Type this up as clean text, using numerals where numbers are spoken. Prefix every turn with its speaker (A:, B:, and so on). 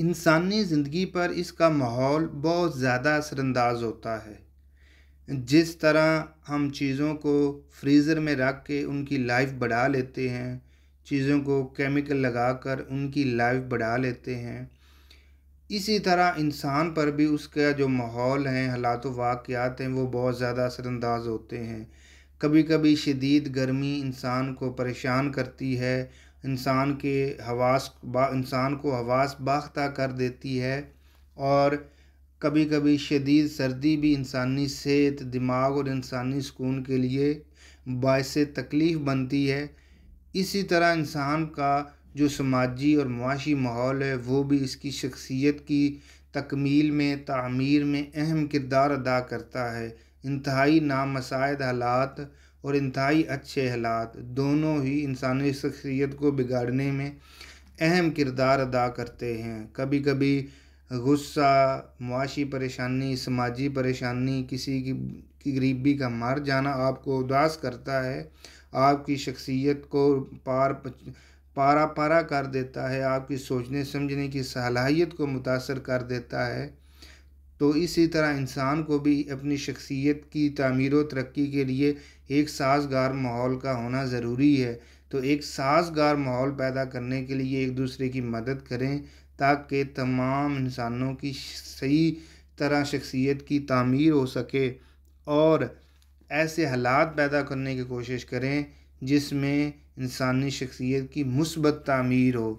A: انسانی زندگی پر اس کا ماحول بہت زیادہ اثر انداز ہوتا ہے۔ جس طرح ہم چیزوں کو فریزر میں رکھ کے ان کی لائف بڑھا لیتے ہیں، چیزوں کو کیمیکل لگا کر ان کی لائف بڑھا لیتے ہیں، اسی طرح انسان پر بھی اس کا جو ماحول ہیں، حالات و واقعات ہیں، وہ بہت زیادہ اثر انداز ہوتے ہیں۔ کبھی کبھی شدید گرمی انسان کو پریشان کرتی ہے، انسان کو حواس باختہ کر دیتی ہے، اور کبھی کبھی شدید سردی بھی انسانی صحت، دماغ اور انسانی سکون کے لیے باعث تکلیف بنتی ہے۔ اسی طرح انسان کا جو سماجی اور معاشی ماحول ہے وہ بھی اس کی شخصیت کی تکمیل میں، تعمیر میں اہم کردار ادا کرتا ہے۔ انتہائی نامساعد حالات اور انتہائی اچھے حالات دونوں ہی انسانی شخصیت کو بگاڑنے میں اہم کردار ادا کرتے ہیں۔ کبھی کبھی غصہ، معاشی پریشانی، سماجی پریشانی، کسی کی غریبی کا مر جانا آپ کو اداس کرتا ہے، آپ کی شخصیت کو پارا کر دیتا ہے، آپ کی سوچنے سمجھنے کی صلاحیت کو متاثر کر دیتا ہے۔ تو اسی طرح انسان کو بھی اپنی شخصیت کی تعمیر و ترقی کے لیے ایک سازگار ماحول کا ہونا ضروری ہے۔ تو ایک سازگار ماحول پیدا کرنے کے لیے ایک دوسرے کی مدد کریں تاکہ تمام انسانوں کی صحیح طرح شخصیت کی تعمیر ہو سکے، اور ایسے حالات پیدا کرنے کی کوشش کریں جس میں انسانی شخصیت کی مثبت تعمیر ہو۔